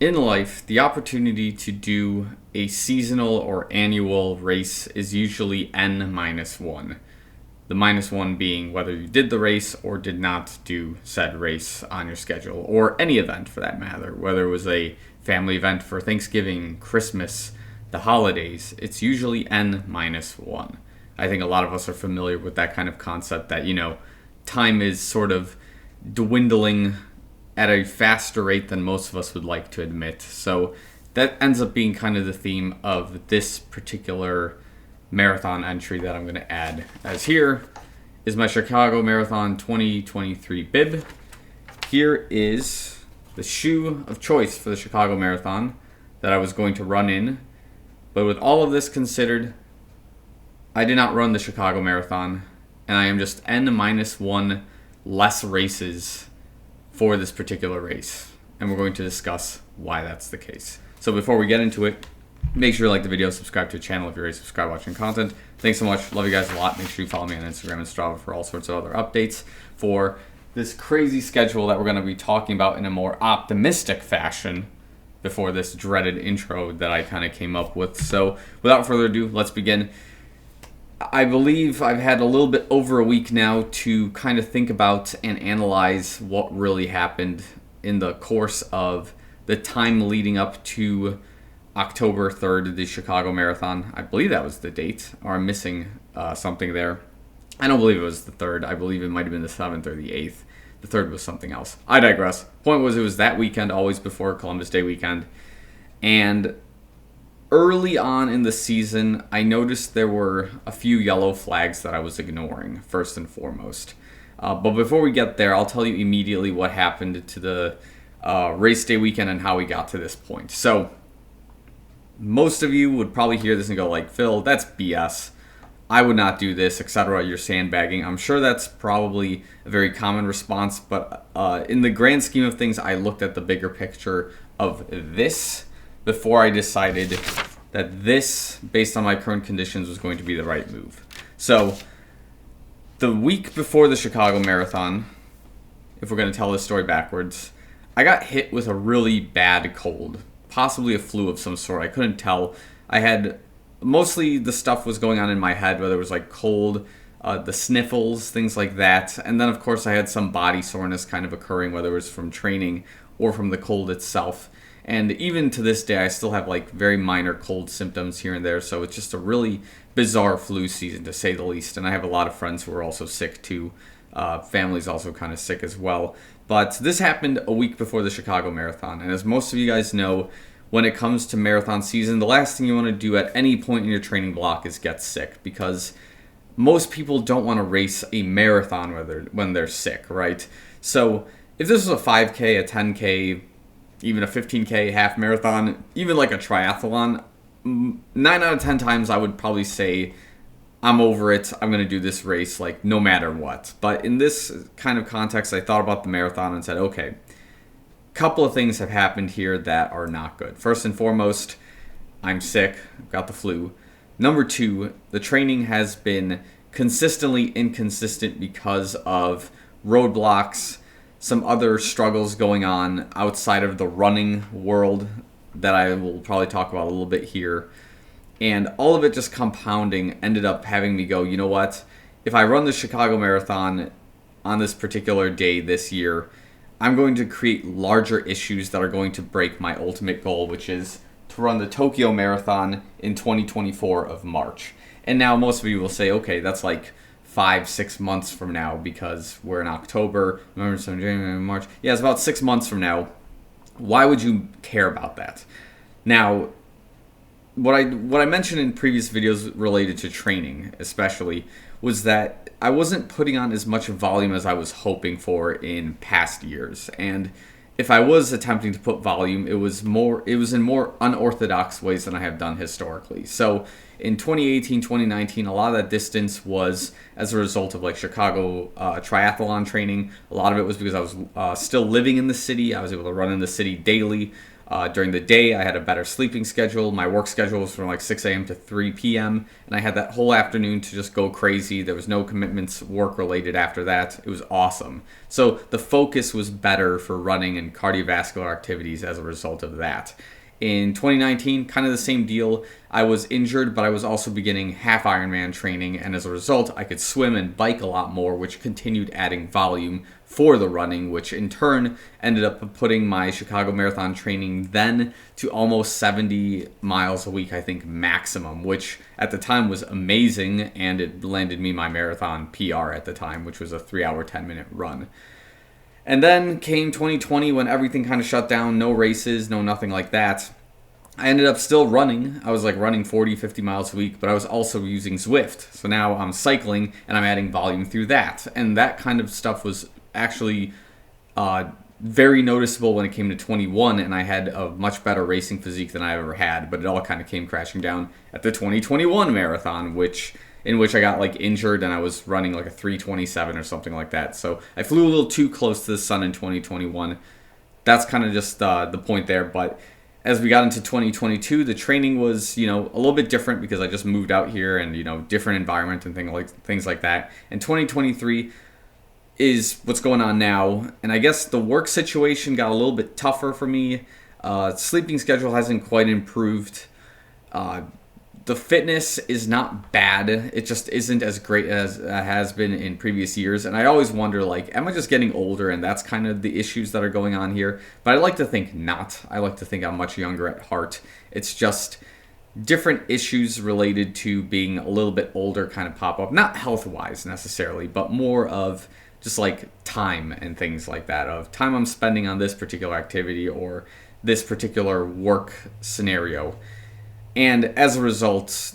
In life, the opportunity to do a seasonal or annual race is usually n minus 1. The minus 1 being whether you did the race or did not do said race on your schedule, or any event for that matter, whether it was a family event for Thanksgiving, Christmas, the holidays. It's usually n minus 1. I think a lot of us are familiar with that kind of concept that, time is sort of dwindling at a faster rate than most of us would like to admit. So that ends up being kind of the theme of this particular marathon entry that I'm going to add. As here is my Chicago Marathon 2023 bib. Here is the shoe of choice for the Chicago Marathon that I was going to run in. But with all of this considered, I did not run the Chicago Marathon, and I am just n minus 1 less races for this particular race, and we're going to discuss why that's the case. So before we get into it, make sure you like the video, subscribe to the channel if you're already subscribed watching content. Thanks so much. Love you guys a lot. Make sure you follow me on Instagram and Strava for all sorts of other updates for this crazy schedule that we're going to be talking about in a more optimistic fashion before this dreaded intro that I kind of came up with. So without further ado, let's begin. I believe I've had a little bit over a week now to kind of think about and analyze what really happened in the course of the time leading up to October 3rd, the Chicago Marathon. I believe that was the date, or I'm missing something there. I don't believe it was the 3rd. I believe it might have been the 7th or the 8th. The 3rd was something else. I digress. Point was, it was that weekend, always before Columbus Day weekend. And early on in the season, I noticed there were a few yellow flags that I was ignoring, first and foremost. But before we get there, I'll tell you immediately what happened to the race day weekend and how we got to this point. So, most of you would probably hear this and go like, Phil, that's BS. I would not do this, etc. You're sandbagging. I'm sure that's probably a very common response, but in the grand scheme of things, I looked at the bigger picture of this before I decided that this, based on my current conditions, was going to be the right move. So, the week before the Chicago Marathon, if we're going to tell this story backwards, I got hit with a really bad cold, possibly a flu of some sort. I couldn't tell. I had, mostly the stuff was going on in my head, whether it was like cold, the sniffles, things like that. And then, of course, I had some body soreness kind of occurring, whether it was from training or from the cold itself. And even to this day, I still have like very minor cold symptoms here and there. So it's just a really bizarre flu season, to say the least. And I have a lot of friends who are also sick too. Family's also kind of sick as well. But this happened a week before the Chicago Marathon. And as most of you guys know, when it comes to marathon season, the last thing you want to do at any point in your training block is get sick, because most people don't want to race a marathon when they're sick, right? So if this was a 5K, a 10K, even a 15K, half marathon, even like a triathlon, 9 out of 10 times I would probably say, I'm over it, I'm going to do this race, like, no matter what. But in this kind of context, I thought about the marathon and said, okay, couple of things have happened here that are not good. First and foremost, I'm sick, I've got the flu. Number 2, the training has been consistently inconsistent because of roadblocks, some other struggles going on outside of the running world that I will probably talk about a little bit here. And all of it just compounding ended up having me go, you know what? If I run the Chicago Marathon on this particular day this year, I'm going to create larger issues that are going to break my ultimate goal, which is to run the Tokyo Marathon in 2024 of March. And now most of you will say, okay, that's like 5-6 months from now, because we're in October, November, December, January, March. Yeah, it's about 6 months from now. Why would you care about that? Now, what I mentioned in previous videos related to training, especially, was that I wasn't putting on as much volume as I was hoping for in past years. And if I was attempting to put volume, it was in more unorthodox ways than I have done historically. So in 2018, 2019, a lot of that distance was as a result of like Chicago triathlon training. A lot of it was because I was still living in the city. I was able to run in the city daily. During the day, I had a better sleeping schedule. My work schedule was from like 6 a.m. to 3 p.m. And I had that whole afternoon to just go crazy. There was no commitments work related after that. It was awesome. So the focus was better for running and cardiovascular activities as a result of that. In 2019, kind of the same deal. I was injured, but I was also beginning half Ironman training, and as a result, I could swim and bike a lot more, which continued adding volume for the running, which in turn ended up putting my Chicago Marathon training then to almost 70 miles a week, I think, maximum, which at the time was amazing, and it landed me my marathon PR at the time, which was a 3-hour, 10-minute run. And then came 2020 when everything kind of shut down, no races, no nothing like that. I ended up still running. I was like running 40, 50 miles a week, but I was also using Zwift. So now I'm cycling and I'm adding volume through that. And that kind of stuff was actually very noticeable when it came to 21, and I had a much better racing physique than I ever had, but it all kind of came crashing down at the 2021 marathon, in which I got like injured and I was running like a 3:27 or something like that. So I flew a little too close to the sun in 2021. That's kind of just the point there. But as we got into 2022, the training was, a little bit different because I just moved out here and, different environment and things like that. And 2023 is what's going on now. And I guess the work situation got a little bit tougher for me. Sleeping schedule hasn't quite improved. The fitness is not bad. It just isn't as great as it has been in previous years. And I always wonder, am I just getting older and that's kind of the issues that are going on here? But I like to think not. I like to think I'm much younger at heart. It's just different issues related to being a little bit older kind of pop up. Not health-wise necessarily, but more of just like time and things like that. Of time I'm spending on this particular activity or this particular work scenario. And as a result,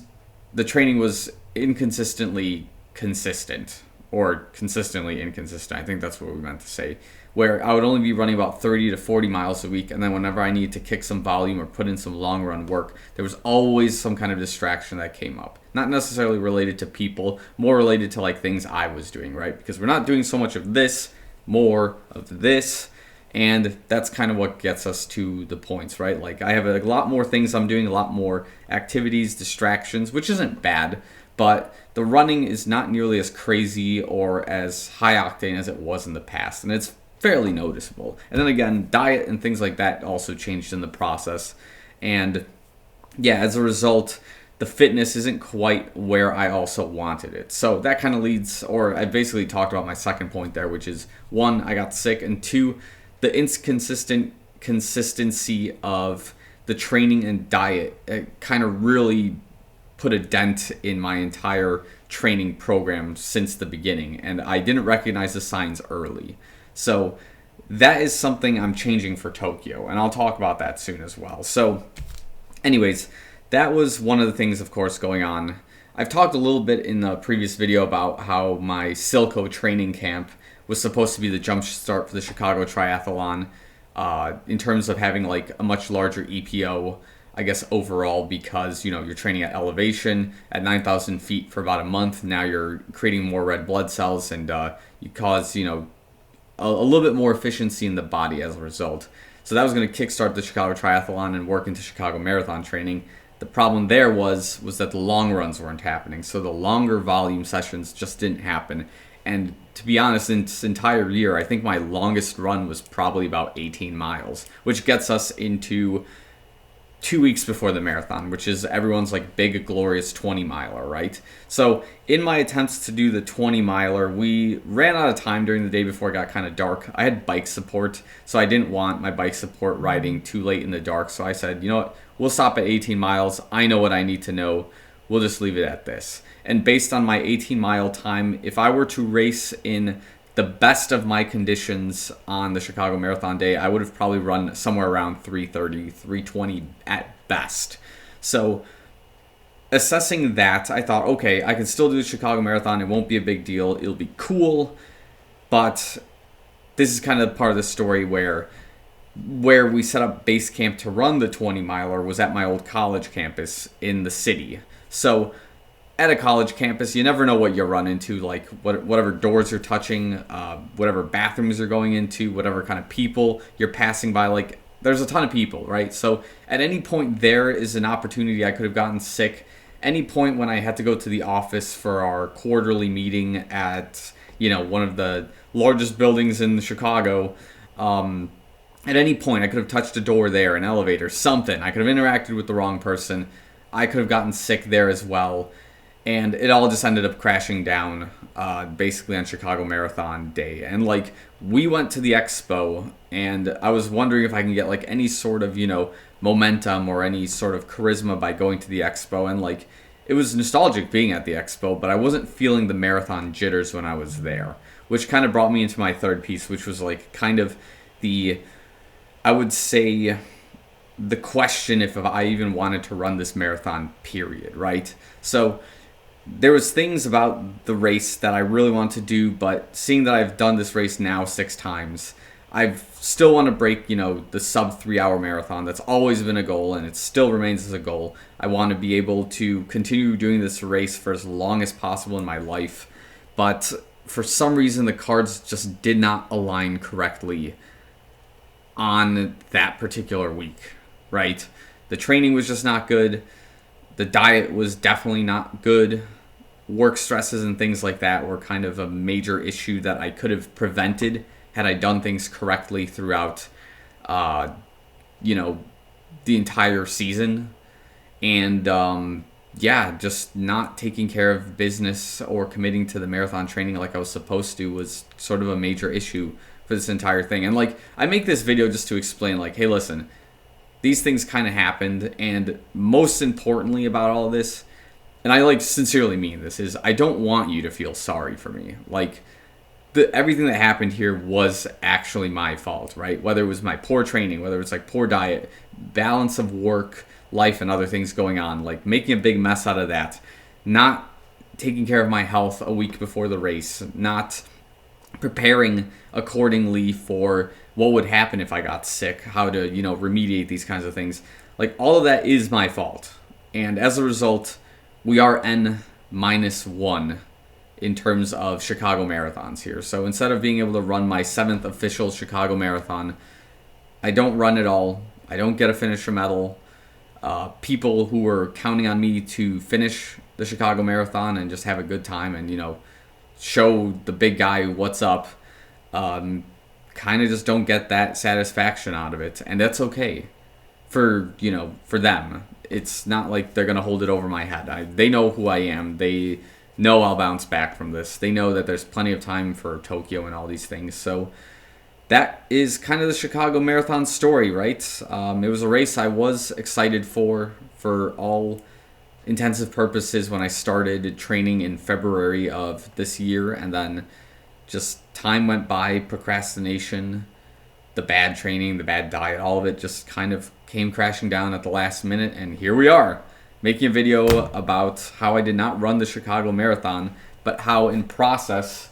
the training was inconsistently consistent, or consistently inconsistent. I think that's what we meant to say. Where I would only be running about 30 to 40 miles a week, and then whenever I needed to kick some volume or put in some long run work, there was always some kind of distraction that came up. Not necessarily related to people, more related to things I was doing, right? Because we're not doing so much of this, more of this. And that's kind of what gets us to the points, right? I have a lot more things I'm doing, a lot more activities, distractions, which isn't bad, but the running is not nearly as crazy or as high octane as it was in the past, and it's fairly noticeable. And then again, diet and things like that also changed in the process. And yeah, as a result, the fitness isn't quite where I also wanted it. So that kind of leads, or I basically talked about my second point there, which is 1, I got sick, and 2, the inconsistent consistency of the training and diet kind of really put a dent in my entire training program since the beginning, and I didn't recognize the signs early. So that is something I'm changing for Tokyo, and I'll talk about that soon as well. So anyways, that was one of the things, of course, going on. I've talked a little bit in the previous video about how my Silco training camp was supposed to be the jump start for the Chicago Triathlon in terms of having a much larger EPO, I guess, overall, because, you're training at elevation at 9,000 feet for about a month. Now you're creating more red blood cells and you cause, a little bit more efficiency in the body as a result. So that was going to kickstart the Chicago Triathlon and work into Chicago Marathon training. The problem there was that the long runs weren't happening. So the longer volume sessions just didn't happen. And to be honest, in this entire year, I think my longest run was probably about 18 miles, which gets us into 2 weeks before the marathon, which is everyone's big, glorious 20-miler, right? So in my attempts to do the 20-miler, we ran out of time during the day before it got kind of dark. I had bike support, so I didn't want my bike support riding too late in the dark. So I said, you know what, we'll stop at 18 miles. I know what I need to know. We'll just leave it at this. And based on my 18-mile time, if I were to race in the best of my conditions on the Chicago Marathon day, I would have probably run somewhere around 3:30, 3:20 at best. So assessing that, I thought, okay, I can still do the Chicago Marathon. It won't be a big deal. It'll be cool. But this is kind of part of the story where we set up base camp to run the 20-miler was at my old college campus in the city. So at a college campus, you never know what you'll run into, whatever doors you're touching, whatever bathrooms you're going into, whatever kind of people you're passing by. there's a ton of people, right? So at any point there is an opportunity I could have gotten sick. Any point when I had to go to the office for our quarterly meeting at, one of the largest buildings in Chicago, at any point I could have touched a door there, an elevator, something. I could have interacted with the wrong person. I could have gotten sick there as well. And it all just ended up crashing down basically on Chicago Marathon Day. And like, we went to the expo, and I was wondering if I can get like any sort of, momentum or any sort of charisma by going to the expo. And like, it was nostalgic being at the expo, but I wasn't feeling the marathon jitters when I was there, which kind of brought me into my third piece, which was like kind of I would say, the question if I even wanted to run this marathon, period, right? So there was things about the race that I really want to do, but seeing that I've done this race now 6 times, I still want to break, the sub 3 hour marathon. That's always been a goal, and it still remains as a goal. I want to be able to continue doing this race for as long as possible in my life, but for some reason the cards just did not align correctly on that particular week, right? The training was just not good. The diet was definitely not good. Work stresses and things like that were kind of a major issue that I could have prevented had I done things correctly throughout, the entire season. And, just not taking care of business or committing to the marathon training like I was supposed to was sort of a major issue for this entire thing. And like, I make this video just to explain, like, hey, listen, these things kind of happened, and most importantly about all this, and I like sincerely mean this, is I don't want you to feel sorry for me. Like, everything that happened here was actually my fault, right? Whether it was my poor training, whether it's like poor diet, balance of work, life, and other things going on, like making a big mess out of that, not taking care of my health a week before the race, not preparing accordingly for what would happen if I got sick, how to, remediate these kinds of things. Like, all of that is my fault. And as a result, we are N-1 in terms of Chicago marathons here. So instead of being able to run my 7th official Chicago marathon, I don't run at all. I don't get a finisher medal. People who were counting on me to finish the Chicago marathon and just have a good time and, show the big guy what's up, kind of just don't get that satisfaction out of it. And that's okay for them. It's not like they're going to hold it over my head. They know who I am. They know I'll bounce back from this. They know that there's plenty of time for Tokyo and all these things. So that is kind of the Chicago Marathon story, right? It was a race I was excited for all intensive purposes when I started training in February of this year, and then just time went by, procrastination, the bad training, the bad diet, all of it just kind of came crashing down at the last minute, and here we are, making a video about how I did not run the Chicago Marathon, but how in process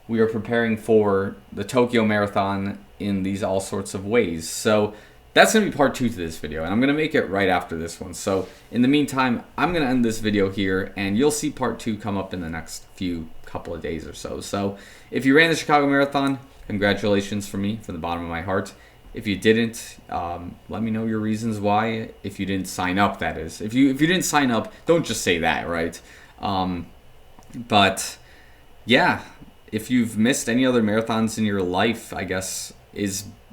we are preparing for the Tokyo Marathon in these all sorts of ways. So that's going to be part 2 to this video, and I'm going to make it right after this one. So in the meantime, I'm going to end this video here, and you'll see part 2 come up in the next couple of days or so. So if you ran the Chicago Marathon, congratulations from me, from the bottom of my heart. If you didn't, let me know your reasons why. If you didn't sign up, that is. If you didn't sign up, don't just say that, right? But yeah, if you've missed any other marathons in your life, I guess,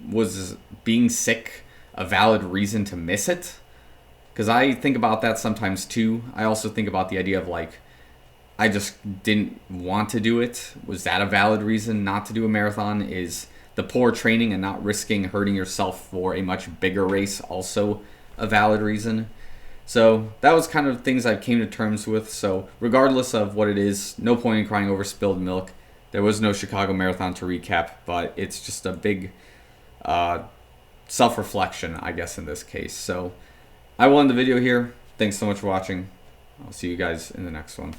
was being sick a valid reason to miss it? Because I think about that sometimes too. I also think about the idea of like, I just didn't want to do it. Was that a valid reason not to do a marathon? Is the poor training and not risking hurting yourself for a much bigger race also a valid reason? So that was kind of things I came to terms with. So regardless of what it is, no point in crying over spilled milk. There was no Chicago Marathon to recap, but it's just a big self-reflection, I guess, in this case. So I will end the video here. Thanks so much for watching. I'll see you guys in the next one.